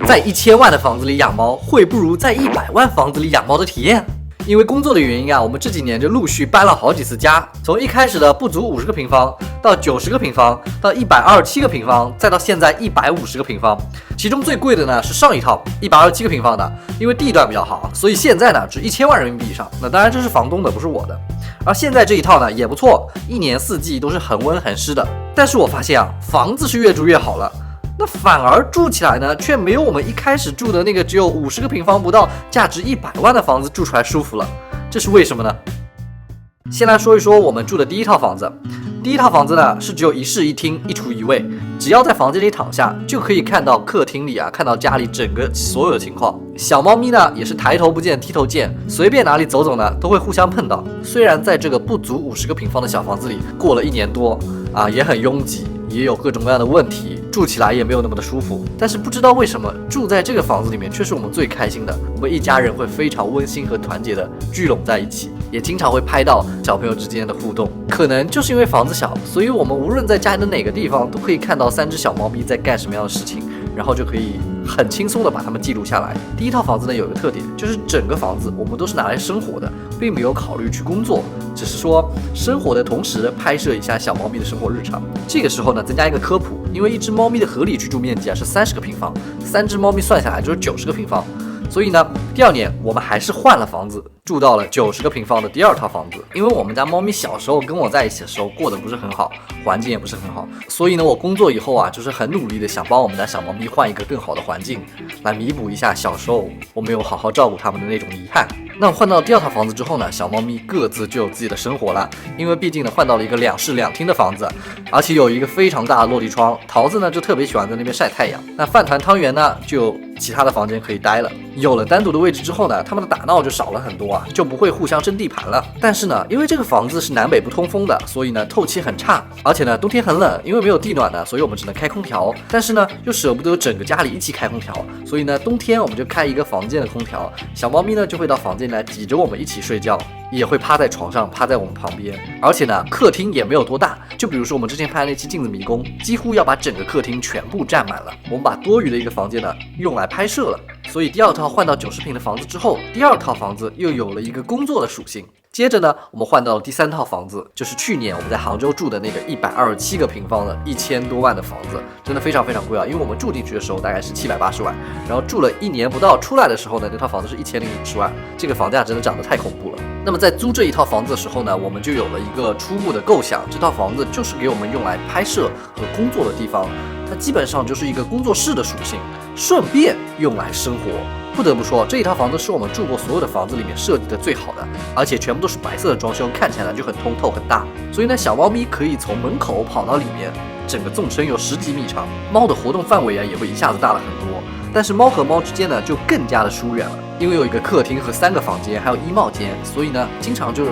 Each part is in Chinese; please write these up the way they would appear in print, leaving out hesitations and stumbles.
在1000万的房子里养猫，会不如在100万房子里养猫的体验。因为工作的原因啊，我们这几年就陆续搬了好几次家，从一开始的不足50个平方，到90个平方，到127个平方，再到现在150个平方。其中最贵的呢是上一套127个平方的，因为地段比较好，所以现在呢值1000万人民币以上。那当然这是房东的，不是我的。而现在这一套呢也不错，一年4季都是恒温恒湿的。但是我发现啊，房子是越住越好了。那反而住起来呢，却没有我们一开始住的那个只有50个平方不到、价值100万的房子住出来舒服了。这是为什么呢？先来说一说我们住的第一套房子。第一套房子呢是只有1室1厅1厨1卫，只要在房间里躺下，就可以看到客厅里啊，看到家里整个所有的情况。小猫咪呢也是抬头不见低头见，随便哪里走走呢都会互相碰到。虽然在这个不足50个平方的小房子里过了1年多啊，也很拥挤，也有各种各样的问题，住起来也没有那么的舒服。但是不知道为什么，住在这个房子里面却是我们最开心的。我们一家人会非常温馨和团结的聚拢在一起，也经常会拍到小朋友之间的互动。可能就是因为房子小，所以我们无论在家里的哪个地方都可以看到3只小猫咪在干什么样的事情，然后就可以很轻松的把它们记录下来。第一套房子呢有一个特点，就是整个房子我们都是拿来生活的，并没有考虑去工作，只是说生活的同时拍摄一下小猫咪的生活日常。这个时候呢增加一个科普，因为一只猫咪的合理居住面积啊是30个平方，3只猫咪算下来就是90个平方。所以呢，第2年我们还是换了房子，住到了90个平方的第2套房子。因为我们家猫咪小时候跟我在一起的时候过得不是很好，环境也不是很好，所以呢，我工作以后啊，就是很努力的想帮我们家小猫咪换一个更好的环境，来弥补一下小时候我没有好好照顾它们的那种遗憾。那我换到第2套房子之后呢，小猫咪各自就有自己的生活了，因为毕竟呢换到了一个2室2厅的房子，而且有一个非常大的落地窗。桃子呢就特别喜欢在那边晒太阳，那饭团汤圆呢就有其他的房间可以待了。有了单独的位置之后呢，他们的打闹就少了很多啊，就不会互相争地盘了。但是呢，因为这个房子是南北不通风的，所以呢透气很差，而且呢冬天很冷，因为没有地暖呢，所以我们只能开空调。但是呢又舍不得整个家里一起开空调，所以呢冬天我们就开一个房间的空调，小猫咪呢就会到房间来挤着我们一起睡觉，也会趴在床上，趴在我们旁边。而且呢客厅也没有多大，就比如说我们之前拍的那期镜子迷宫，几乎要把整个客厅全部占满了。我们把多余的一个房间呢用来拍摄了。所以第2套换到90平的房子之后，第2套房子又有了一个工作的属性。接着呢，我们换到了第3套房子，就是去年我们在杭州住的那个127个平方的1000多万的房子，真的非常非常贵啊！因为我们住进去的时候大概是780万，然后住了1年不到，出来的时候呢，那套房子是1050万，这个房价真的涨得太恐怖了。那么在租这一套房子的时候呢，我们就有了一个初步的构想，这套房子就是给我们用来拍摄和工作的地方，它基本上就是一个工作室的属性，顺便用来生活。不得不说，这一套房子是我们住过所有的房子里面设计的最好的，而且全部都是白色的装修，看起来就很通透很大。所以呢，小猫咪可以从门口跑到里面，整个纵深有10几米长，猫的活动范围啊也会一下子大了很多。但是猫和猫之间呢就更加的疏远了，因为有一个客厅和3个房间，还有衣帽间，所以呢经常就是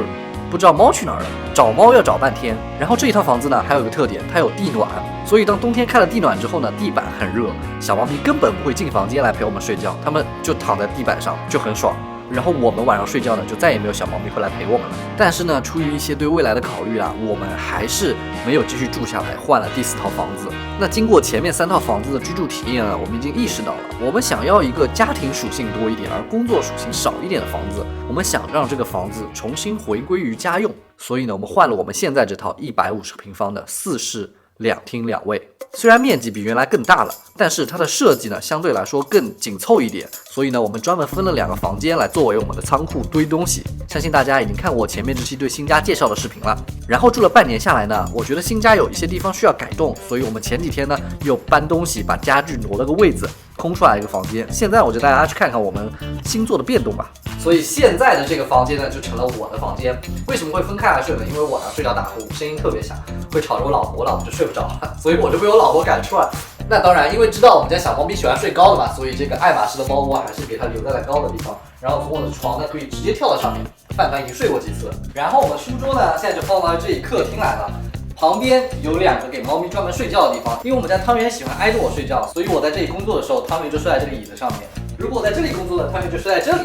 不知道猫去哪儿了，找猫要找半天。然后这一套房子呢还有一个特点，它有地暖，所以当冬天开了地暖之后呢，地板很热，小猫咪根本不会进房间来陪我们睡觉，它们就躺在地板上就很爽。然后我们晚上睡觉呢，就再也没有小猫咪会来陪我们了。但是呢，出于一些对未来的考虑啊，我们还是没有继续住下来，换了第4套房子。那经过前面3套房子的居住体验啊，我们已经意识到了，我们想要一个家庭属性多一点，而工作属性少一点的房子。我们想让这个房子重新回归于家用，所以呢，我们换了我们现在这套150平方的4室2厅2卫。虽然面积比原来更大了，但是它的设计呢相对来说更紧凑一点，所以呢我们专门分了2个房间来作为我们的仓库堆东西。相信大家已经看过我前面这期对新家介绍的视频了。然后住了半年下来呢，我觉得新家有一些地方需要改动，所以我们前几天呢又搬东西，把家具挪了个位子，空出来一个房间。现在我就带大家去看看我们新做的变动吧。所以现在的这个房间呢就成了我的房间。为什么会分开来睡呢？因为我呢睡觉打呼，声音特别响，会吵着我老婆，我老婆就睡不着了，所以我就被我老婆赶出来。那当然，因为知道我们家小猫咪喜欢睡高的嘛，所以这个爱马仕的猫窝还是给它留在了高的地方。然后从我的床呢可以直接跳到上面，饭团已经睡过几次了。然后我们书桌呢现在就放到这里客厅来了。旁边有2个给猫咪专门睡觉的地方，因为我们家汤圆喜欢挨着我睡觉，所以我在这里工作的时候，汤圆就睡在这个椅子上面。如果我在这里工作呢，汤圆就睡在这里。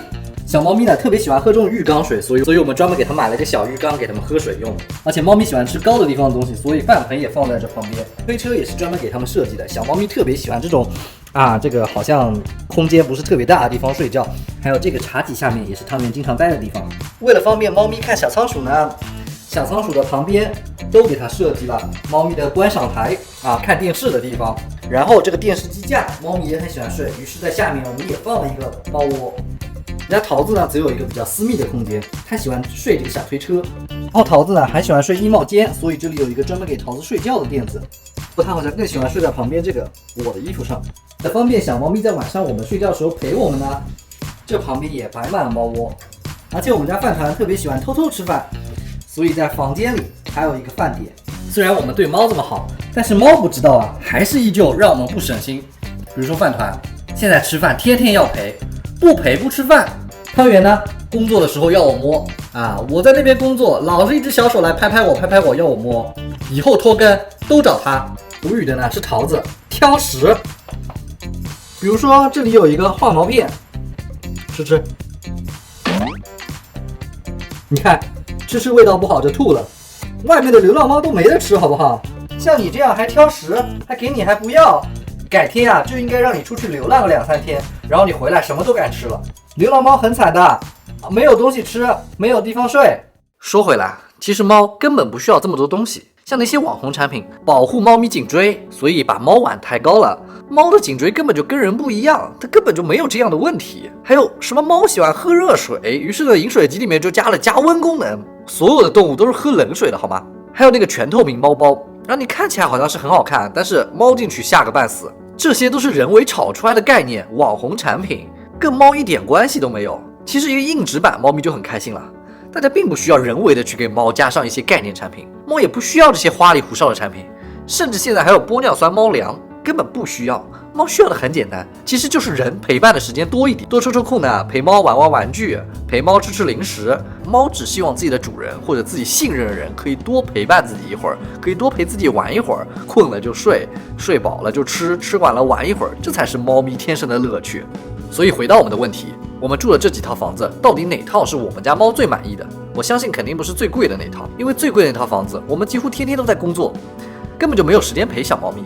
小猫咪呢特别喜欢喝这种浴缸水，所以我们专门给它买了一个小浴缸给它们喝水用。而且猫咪喜欢吃高的地方的东西，所以饭盆也放在这旁边。推车也是专门给它们设计的，小猫咪特别喜欢这种啊，这个好像空间不是特别大的地方睡觉。还有这个茶几下面也是汤圆经常待的地方。为了方便猫咪看小仓鼠呢，小仓鼠的旁边都给它设计了猫咪的观赏台啊，看电视的地方。然后这个电视机架，猫咪也很喜欢睡，于是在下面我们也放了一个猫窝。人家桃子呢，只有一个比较私密的空间，它喜欢睡这个小推车。然后桃子呢还喜欢睡衣帽间，所以这里有一个专门给桃子睡觉的垫子。不过它好像更喜欢睡在旁边这个我的衣服上。为了方便小猫咪在晚上我们睡觉的时候陪我们呢，这旁边也摆满了猫窝。而且我们家饭团特别喜欢偷偷吃饭，所以在房间里还有一个饭碟。虽然我们对猫这么好，但是猫不知道啊，还是依旧让我们不省心。比如说饭团，现在吃饭天天要陪，不陪不吃饭。汤圆呢，工作的时候要我摸啊，我在那边工作，老是一只小手来拍拍我，要我摸。以后拖更都找他。无语的呢是桃子，挑食。比如说这里有一个化毛片，吃。你看，吃味道不好就吐了。外面的流浪猫都没得吃，好不好？像你这样还挑食，还给你还不要，改天啊就应该让你出去流浪个2-3天，然后你回来什么都敢吃了。流浪猫很惨的，没有东西吃，没有地方睡。说回来，其实猫根本不需要这么多东西。像那些网红产品保护猫咪颈椎，所以把猫碗抬高了。猫的颈椎根本就跟人不一样，它根本就没有这样的问题。还有什么猫喜欢喝热水，于是呢饮水机里面就加了加温功能。所有的动物都是喝冷水的好吗？还有那个全透明猫包，让你看起来好像是很好看，但是猫进去吓个半死。这些都是人为炒出来的概念，网红产品跟猫一点关系都没有。其实一个硬纸板猫咪就很开心了。大家并不需要人为的去给猫加上一些概念产品，猫也不需要这些花里胡哨的产品，甚至现在还有玻尿酸猫粮，根本不需要。猫需要的很简单，其实就是人陪伴的时间多一点，多抽空呢，陪猫玩玩具，陪猫吃零食。猫只希望自己的主人或者自己信任的人可以多陪伴自己一会儿，可以多陪自己玩一会儿，困了就睡，睡饱了就吃，吃完了玩一会儿，这才是猫咪天生的乐趣。所以回到我们的问题，我们住的这几套房子，到底哪套是我们家猫最满意的？我相信肯定不是最贵的那套，因为最贵的那套房子，我们几乎天天都在工作，根本就没有时间陪小猫咪。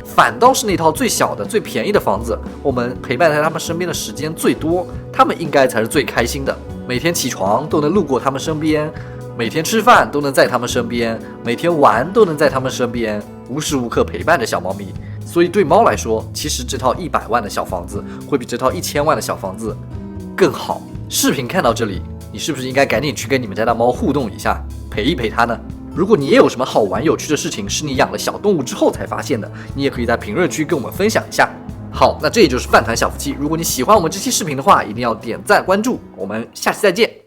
反倒是那套最小的、最便宜的房子，我们陪伴在他们身边的时间最多，他们应该才是最开心的。每天起床都能路过他们身边，每天吃饭都能在他们身边，每天玩都能在他们身边，无时无刻陪伴着小猫咪。所以对猫来说，其实这套100万的小房子会比这套1000万的小房子更好。视频看到这里，你是不是应该赶紧去跟你们家的猫互动一下，陪一陪它呢？如果你也有什么好玩有趣的事情是你养了小动物之后才发现的，你也可以在评论区跟我们分享一下。好，那这也就是饭团小夫妻。如果你喜欢我们这期视频的话，一定要点赞关注，我们下期再见。